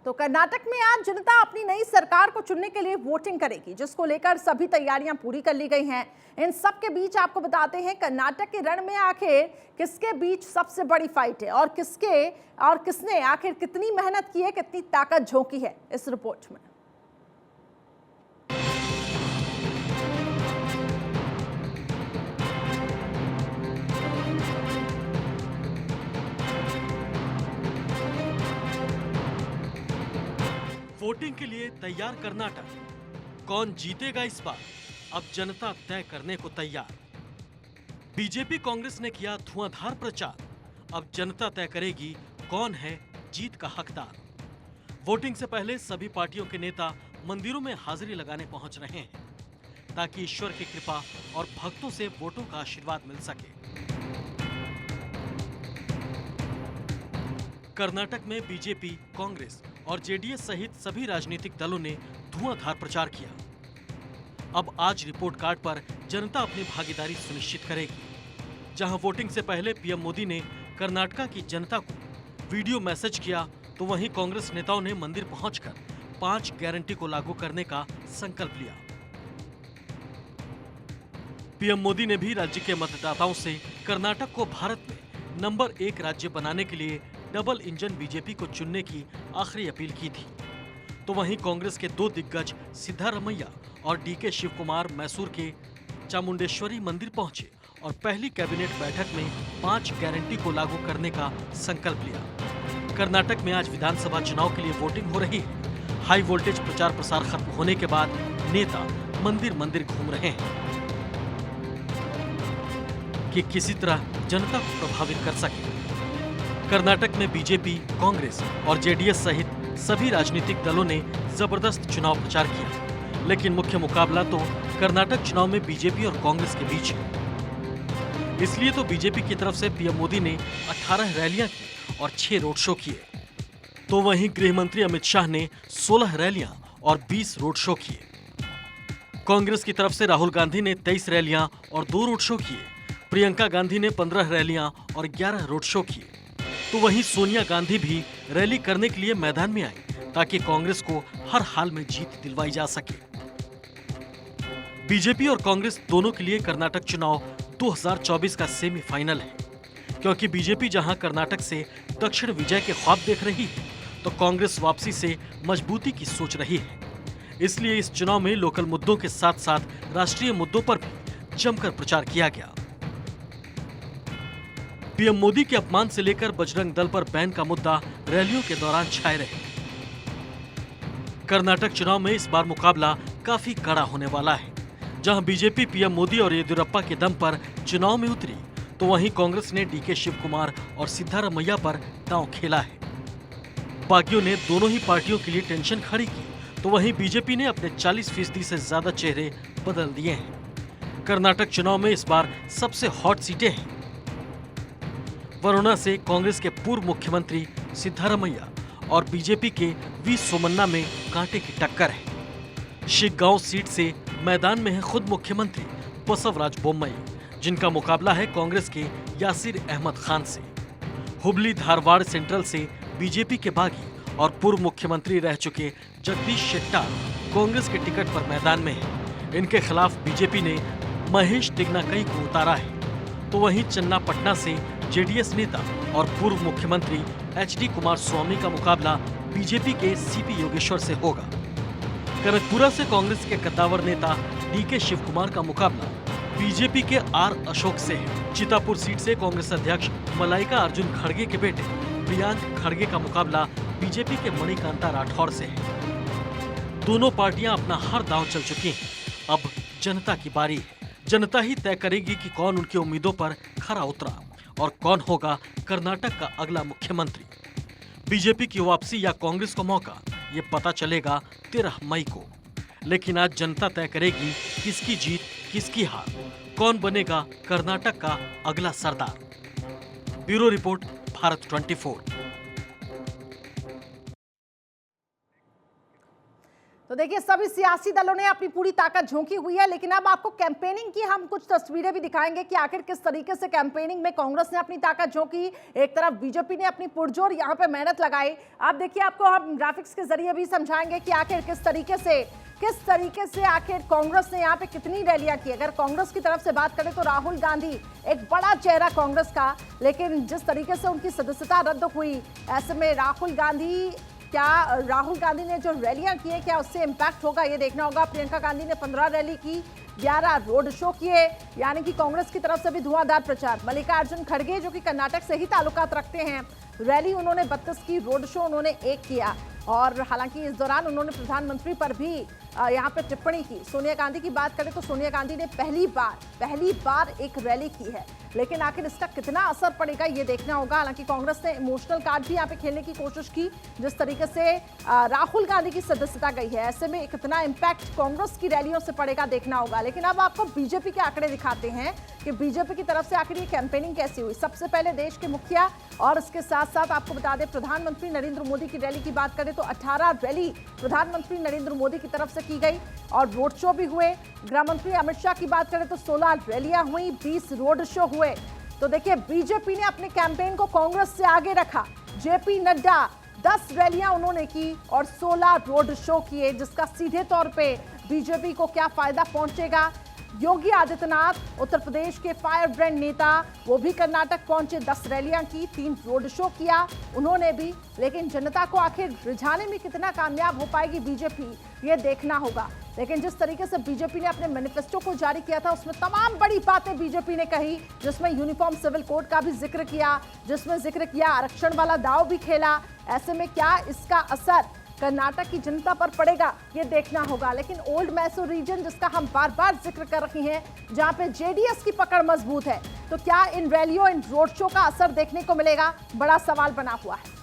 तो कर्नाटक में आज जनता अपनी नई सरकार को चुनने के लिए वोटिंग करेगी, जिसको लेकर सभी तैयारियां पूरी कर ली गई हैं। इन सब के बीच आपको बताते हैं कर्नाटक के रण में आखिर किसके बीच सबसे बड़ी फाइट है और किसने आखिर कितनी मेहनत की है, कितनी ताकत झोंकी है, इस रिपोर्ट में। वोटिंग के लिए तैयार कर्नाटक, कौन जीतेगा इस बार, अब जनता तय करने को तैयार। बीजेपी कांग्रेस ने किया धुआंधार प्रचार, अब जनता तय करेगी कौन है जीत का हकदार। वोटिंग से पहले सभी पार्टियों के नेता मंदिरों में हाजिरी लगाने पहुंच रहे हैं, ताकि ईश्वर की कृपा और भक्तों से वोटों का आशीर्वाद मिल सके। कर्नाटक में बीजेपी, कांग्रेस और जेडीएस सहित सभी राजनीतिक दलों ने धुआंधार प्रचार किया। अब आज रिपोर्ट कार्ड पर जनता अपनी भागीदारी सुनिश्चित करेगी। जहां वोटिंग से पहले पीएम मोदी ने कर्नाटक की जनता को वीडियो मैसेज किया, तो वहीं कांग्रेस नेताओं ने मंदिर पहुंचकर 5 गारंटी को लागू करने का संकल्प लिया। पीएम मोदी ने भी राज्य के मतदाताओं से कर्नाटक को भारत में नंबर 1 राज्य बनाने के लिए डबल इंजन बीजेपी को चुनने की आखिरी अपील की थी। तो वहीं कांग्रेस के 2 दिग्गज सिद्धारमैया और डीके शिव कुमार मैसूर के चामुंडेश्वरी मंदिर पहुंचे और पहली कैबिनेट बैठक में 5 गारंटी को लागू करने का संकल्प लिया। कर्नाटक में आज विधानसभा चुनाव के लिए वोटिंग हो रही है। हाई वोल्टेज प्रचार प्रसार खत्म होने के बाद नेता मंदिर मंदिर घूम रहे हैं कि किसी तरह जनता को प्रभावित कर सके। कर्नाटक में बीजेपी, कांग्रेस और जेडीएस सहित सभी राजनीतिक दलों ने जबरदस्त चुनाव प्रचार किया, लेकिन मुख्य मुकाबला तो कर्नाटक चुनाव में बीजेपी और कांग्रेस के बीच है। इसलिए तो बीजेपी की तरफ से पीएम मोदी ने 18 रैलियां की और 6 रोड शो किए, तो वहीं गृह मंत्री अमित शाह ने 16 रैलियां और 20 रोड शो किए। कांग्रेस की तरफ से राहुल गांधी ने 23 रैलियां और 2 रोड शो किए। प्रियंका गांधी ने 15 रैलियां और 11 रोड शो किए। तो वहीं सोनिया गांधी भी रैली करने के लिए मैदान में आई, ताकि कांग्रेस को हर हाल में जीत दिलवाई जा सके। बीजेपी और कांग्रेस दोनों के लिए कर्नाटक चुनाव 2024 का सेमीफाइनल है, क्योंकि बीजेपी जहां कर्नाटक से दक्षिण विजय के ख्वाब देख रही है, तो कांग्रेस वापसी से मजबूती की सोच रही है। इसलिए इस चुनाव में लोकल मुद्दों के साथ साथ राष्ट्रीय मुद्दों पर भी जमकर प्रचार किया गया। पीएम मोदी के अपमान से लेकर बजरंग दल पर बैन का मुद्दा रैलियों के दौरान छाए रहे। कर्नाटक चुनाव में इस बार मुकाबला काफी कड़ा होने वाला है। जहां बीजेपी पीएम मोदी और येदियुरप्पा के दम पर चुनाव में उतरी, तो वहीं कांग्रेस ने डीके शिव कुमार और सिद्धारमैया पर दांव खेला है। बागियों ने दोनों ही पार्टियों के लिए टेंशन खड़ी की, तो वहीं बीजेपी ने अपने 40% से ज्यादा चेहरे बदल दिए हैं। कर्नाटक चुनाव में इस बार सबसे हॉट सीटें हैं। वरुणा से कांग्रेस के पूर्व मुख्यमंत्री सिद्धारमैया और बीजेपी के वी सोमन्ना में कांटे की टक्कर है। शिग्गांव सीट से मैदान में है खुद मुख्यमंत्री बसवराज बोम्मई, जिनका मुकाबला है कांग्रेस के यासिर अहमद खान से। हुबली धारवाड़ सेंट्रल से बीजेपी के बागी और पूर्व मुख्यमंत्री रह चुके जगदीश शेट्टार कांग्रेस के टिकट पर मैदान में है। इनके खिलाफ बीजेपी ने महेश टिग्नाकई को उतारा है। तो वहीं चन्नापटना से जेडीएस नेता और पूर्व मुख्यमंत्री एचडी कुमार स्वामी का मुकाबला बीजेपी के सीपी योगेश्वर से होगा। कनकपुरा से कांग्रेस के कद्दावर नेता डीके शिव कुमार का मुकाबला बीजेपी के आर अशोक से है। चितापुर सीट से कांग्रेस अध्यक्ष मलाइका अर्जुन खड़गे के बेटे प्रियांक खड़गे का मुकाबला बीजेपी के मणिकांता राठौर से है। दोनों पार्टियां अपना हर दांव चल चुकी हैं। अब जनता की बारी है। जनता ही तय करेगी कि कौन उनकी उम्मीदों पर खरा उतरा और कौन होगा कर्नाटक का अगला मुख्यमंत्री। बीजेपी की वापसी या कांग्रेस को मौका, ये पता चलेगा 13 मई को। लेकिन आज जनता तय करेगी किसकी जीत किसकी हार, कौन बनेगा कर्नाटक का अगला सरदार। Bureau report, Bharat 24। तो देखिए सभी सियासी दलों ने अपनी पूरी ताकत झोंकी हुई है, लेकिन अब आपको कैंपेनिंग की हम कुछ तस्वीरें भी दिखाएंगे कि आखिर किस तरीके से कैंपेनिंग में कांग्रेस ने अपनी ताकत झोंकी, एक तरफ बीजेपी ने अपनी पुरजोर यहां पे मेहनत लगाई। आप देखिए, आपको हम ग्राफिक्स के जरिए भी समझाएंगे कि आखिर किस तरीके से आखिर कांग्रेस ने यहाँ पे कितनी रैलियां की। अगर कांग्रेस की तरफ से बात करें तो राहुल गांधी एक बड़ा चेहरा कांग्रेस का, लेकिन जिस तरीके से उनकी सदस्यता रद्द हुई, ऐसे में राहुल गांधी ने जो रैलियां की है क्या उससे इंपैक्ट होगा, ये देखना होगा। प्रियंका गांधी ने 15 रैली की, 11 रोड शो किए, यानी कि कांग्रेस की तरफ से भी धुआंधार प्रचार। मल्लिकार्जुन खड़गे जो कि कर्नाटक से ही ताल्लुकात रखते हैं, रैली उन्होंने 32 की, रोड शो उन्होंने 1 किया। और हालांकि इस दौरान उन्होंने प्रधानमंत्री पर भी यहाँ पे टिप्पणी की। सोनिया गांधी की बात करें तो सोनिया गांधी ने पहली बार एक रैली की है, लेकिन आखिर इसका कितना असर पड़ेगा ये देखना होगा। हालांकि कांग्रेस ने इमोशनल कार्ड भी यहाँ पे खेलने की कोशिश की, जिस तरीके से राहुल गांधी की सदस्यता गई है, ऐसे में कितना इंपैक्ट कांग्रेस की रैलियों से पड़ेगा देखना होगा। लेकिन अब आपको बीजेपी के आंकड़े दिखाते हैं कि बीजेपी की तरफ से आखिर ये कैंपेनिंग कैसी हुई। सबसे पहले देश के मुखिया और इसके साथ साथ आपको बता दें प्रधानमंत्री नरेंद्र मोदी की रैली की बात करें तो 18 रैली प्रधानमंत्री नरेंद्र मोदी की तरफ से की गई और रोड शो भी हुए। गृह मंत्री अमित शाह की बात करें तो 16 रैलियां हुई, 20 रोड शो हुए। तो देखिए बीजेपी ने अपने कैंपेन को कांग्रेस से आगे रखा। जेपी नड्डा 10 रैलियां उन्होंने की और 16 रोड शो किए, जिसका सीधे तौर पे बीजेपी को क्या फायदा पहुंचेगा। योगी आदित्यनाथ उत्तर प्रदेश के फायर ब्रांड नेता, वो भी कर्नाटक पहुंचे, 10 रैलियां की, 3 रोड शो किया उन्होंने भी। लेकिन जनता को आखिर रिझाने में कितना कामयाब हो पाएगी बीजेपी, ये देखना होगा। लेकिन जिस तरीके से बीजेपी ने अपने मैनिफेस्टो को जारी किया था उसमें तमाम बड़ी बातें बीजेपी ने कही, जिसमें यूनिफॉर्म सिविल कोड का भी जिक्र किया, जिसमें जिक्र किया आरक्षण वाला दांव भी खेला। ऐसे में क्या इसका असर कर्नाटक की जनता पर पड़ेगा ये देखना होगा। लेकिन ओल्ड मैसूर रीजन जिसका हम बार बार जिक्र कर रहे हैं, जहां पे जेडीएस की पकड़ मजबूत है, तो क्या इन रैलियों इन रोड शो का असर देखने को मिलेगा, बड़ा सवाल बना हुआ है।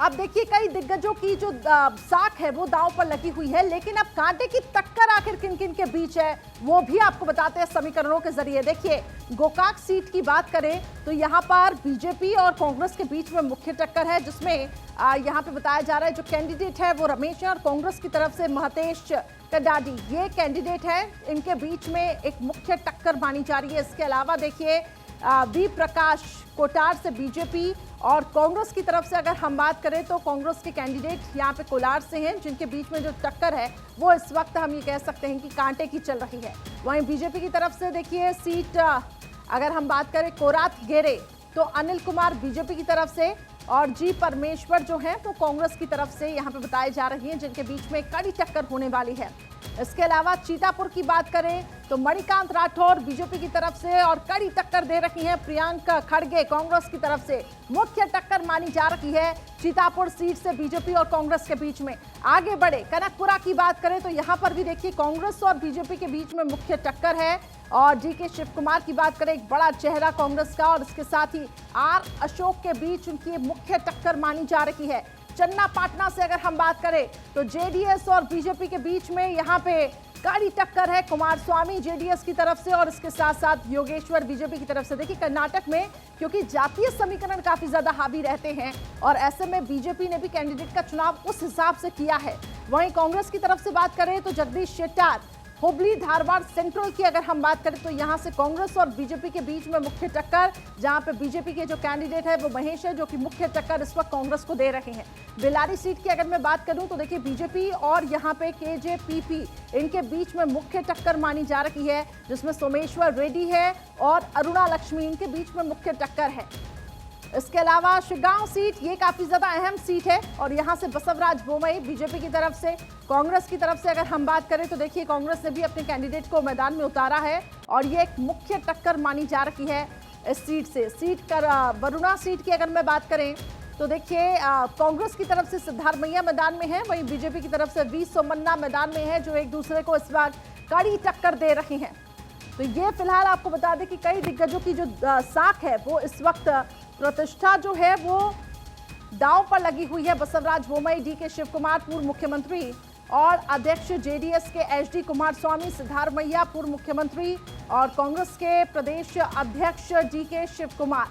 अब देखिए कई दिग्गजों की जो साख है वो दांव पर लगी हुई है, लेकिन अब कांटे की टक्कर आखिर किन किन के बीच है वो भी आपको बताते हैं समीकरणों के जरिए। देखिए गोकाक सीट की बात करें तो यहाँ पर बीजेपी और कांग्रेस के बीच में मुख्य टक्कर है, जिसमें यहाँ पे बताया जा रहा है जो कैंडिडेट है वो रमेश है और कांग्रेस की तरफ से महतेश कडाडी ये कैंडिडेट है। इनके बीच में एक मुख्य टक्कर मानी जा रही है। इसके अलावा देखिए वी प्रकाश कोटार से बीजेपी और कांग्रेस की तरफ से अगर हम बात करें तो कांग्रेस के कैंडिडेट यहाँ पे कोलार से हैं, जिनके बीच में जो टक्कर है वो इस वक्त हम ये कह सकते हैं कि कांटे की चल रही है। वहीं बीजेपी की तरफ से देखिए सीट अगर हम बात करें कोरात गेरे तो अनिल कुमार बीजेपी की तरफ से और जी परमेश्वर जो है वो कांग्रेस की तरफ से यहाँ पे बताए जा रही हैं, जिनके बीच में कड़ी टक्कर होने वाली है। इसके अलावा चीतापुर की बात करें तो मणिकांत राठौर बीजेपी की तरफ से और कड़ी टक्कर दे रही हैं प्रियंका खड़गे कांग्रेस की तरफ से। मुख्य टक्कर मानी जा रही है चीतापुर सीट से बीजेपी और कांग्रेस के बीच में। आगे बढ़े कनकपुरा की बात करें तो यहाँ पर भी देखिए कांग्रेस और बीजेपी के बीच में मुख्य टक्कर है और जी के शिव कुमार की बात करें एक बड़ा चेहरा कांग्रेस का और इसके साथ ही आर अशोक के बीच उनकी मुख्य टक्कर मानी जा रही है। चन्ना पाटना से अगर हम बात करें तो जेडीएस और बीजेपी के बीच में यहाँ पे कड़ी टक्कर है, कुमार स्वामी जेडीएस की तरफ से और इसके साथ साथ योगेश्वर बीजेपी की तरफ से। देखिए कर्नाटक में क्योंकि जातीय समीकरण काफी ज्यादा हावी रहते हैं और ऐसे में बीजेपी ने भी कैंडिडेट का चुनाव उस हिसाब से किया है। वहीं कांग्रेस की तरफ से बात करें तो जगदीश शेट्टार हुबली धारवाड़ सेंट्रल की अगर हम बात करें तो यहां से कांग्रेस और बीजेपी के बीच में मुख्य टक्कर, जहां पे बीजेपी के जो कैंडिडेट है वो महेश है जो कि मुख्य टक्कर इस वक्त कांग्रेस को दे रहे हैं। बेलारी सीट की अगर मैं बात करूं तो देखिए बीजेपी और यहां पे केजेपीपी इनके बीच में मुख्य टक्कर मानी जा रही है, जिसमें सोमेश्वर रेड्डी है और अरुणा लक्ष्मी इनके बीच में मुख्य टक्कर है। इसके अलावा शिगांव सीट ये काफी ज्यादा अहम सीट है और यहां से बसवराज बोमई बीजेपी की तरफ से। कांग्रेस की तरफ से अगर हम बात करें तो देखिए कांग्रेस ने भी अपने कैंडिडेट को मैदान में उतारा है और ये एक मुख्य टक्कर मानी जा रही है इस सीट से। वरुणा सीट की अगर मैं बात करें तो देखिए कांग्रेस की तरफ से सिद्धारमैया मैदान में है, वहीं बीजेपी की तरफ से वी सोमन्ना मैदान में है जो एक दूसरे को इस बार कड़ी टक्कर दे रही हैं। तो ये फिलहाल आपको बता दें कि कई दिग्गजों की जो साख है वो इस वक्त प्रतिष्ठा जो है वो दांव पर लगी हुई है। बसवराज बोमई, डी के शिव कुमार पूर्व मुख्यमंत्री और अध्यक्ष जेडीएस के एचडी कुमार स्वामी, सिद्धारमैया पूर्व मुख्यमंत्री और कांग्रेस के प्रदेश अध्यक्ष डी के शिव कुमार।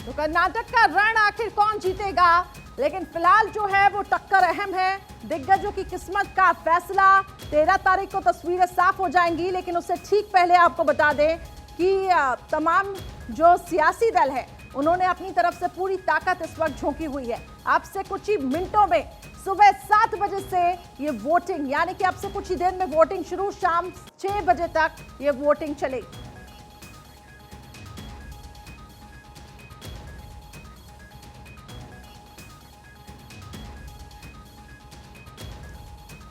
तो कर्नाटक का रण आखिर कौन जीतेगा, लेकिन फिलहाल जो है वो टक्कर अहम है। दिग्गजों की किस्मत का फैसला 13 तारीख को तस्वीरें साफ हो जाएंगी, लेकिन उससे ठीक पहले आपको बता दें कि तमाम जो सियासी दल है उन्होंने अपनी तरफ से पूरी ताकत इस वक्त झोंकी हुई है। अब से कुछ ही मिनटों में सुबह 7 बजे से ये वोटिंग, यानी कि अब से कुछ ही देर में वोटिंग शुरू, शाम 6 बजे तक ये वोटिंग चलेगी।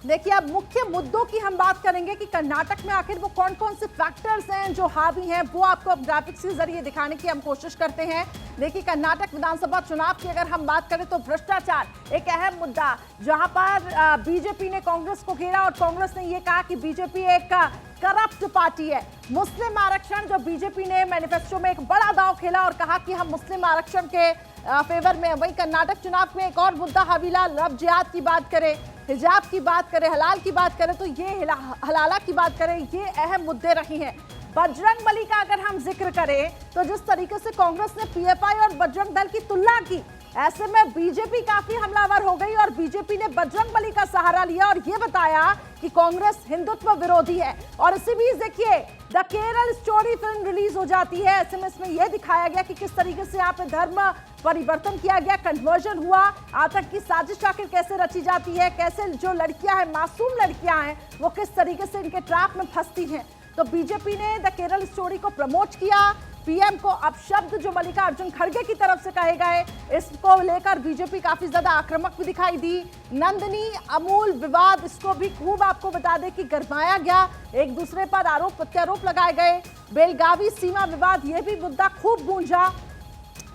देखिए, अब मुख्य मुद्दों की हम बात करेंगे कि कर्नाटक में आखिर वो कौन कौन से फैक्टर्स हैं जो हावी हैं, वो आपको अब ग्राफिक्स के जरिए दिखाने की हम कोशिश करते हैं। देखिए, कर्नाटक विधानसभा चुनाव की अगर हम बात करें तो भ्रष्टाचार एक अहम मुद्दा, जहां पर बीजेपी ने कांग्रेस को घेरा और कांग्रेस ने ये कहा कि बीजेपी एक करप्ट पार्टी है। मुस्लिम आरक्षण, जो बीजेपी ने मैनिफेस्टो में एक बड़ा दांव खेला और कहा कि हम मुस्लिम आरक्षण के फेवर में। वहीं कर्नाटक चुनाव में एक और मुद्दा हावीला, लव जिहाद की बात करें, हिजाब की बात करें, हलाल की बात करें, तो ये हलाला की बात करें, ये अहम मुद्दे रही हैं। बजरंग बली का अगर हम जिक्र करें तो जिस तरीके से कांग्रेस ने पीएफआई और बजरंग दल की तुलना की, ऐसे में बीजेपी काफी हमलावर हो गई और बीजेपी ने बजरंग बली का सहारा लिया और ये बताया कि कांग्रेस हिंदुत्व विरोधी है। और इसी बीच देखिए, the Kerala story film release हो जाती है। ऐसे में इसमें यह दिखाया गया कि किस तरीके से यहाँ पे धर्म परिवर्तन किया गया, कन्वर्जन हुआ, आतंक की साजिश आखिर कैसे रची जाती है, कैसे जो लड़कियां हैं, मासूम लड़कियां हैं, वो किस तरीके से इनके ट्रैप में फंसती हैं। तो बीजेपी ने द केरल स्टोरी को प्रमोट किया। पीएम को अपशब्द जो मल्लिकार्जुन खड़गे की तरफ से कहे गए, इसको लेकर बीजेपी काफी ज्यादा आक्रामक भी दिखाई दी। नंदिनी अमूल विवाद, इसको भी खूब आपको बता दें कि गरमाया गया, एक दूसरे पर आरोप प्रत्यारोप लगाए गए। बेलगावी सीमा विवाद, ये भी मुद्दा खूब गूंजा।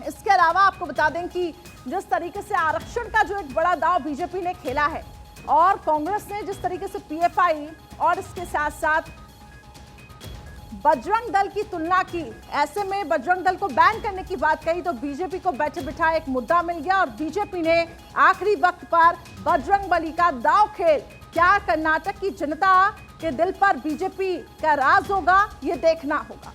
इसके अलावा आपको बता दें कि जिस तरीके से आरक्षण का जो एक बड़ा दांव बीजेपी ने खेला है और कांग्रेस ने जिस तरीके से पीएफआई और इसके साथ साथ बजरंग दल की तुलना की, ऐसे में बजरंग दल को बैन करने की बात कही तो बीजेपी को बैठे बिठाए एक मुद्दा मिल गया और बीजेपी ने आखिरी वक्त पर बजरंग बली का दांव खेल। क्या कर्नाटक की जनता के दिल पर बीजेपी का राज होगा, ये देखना होगा।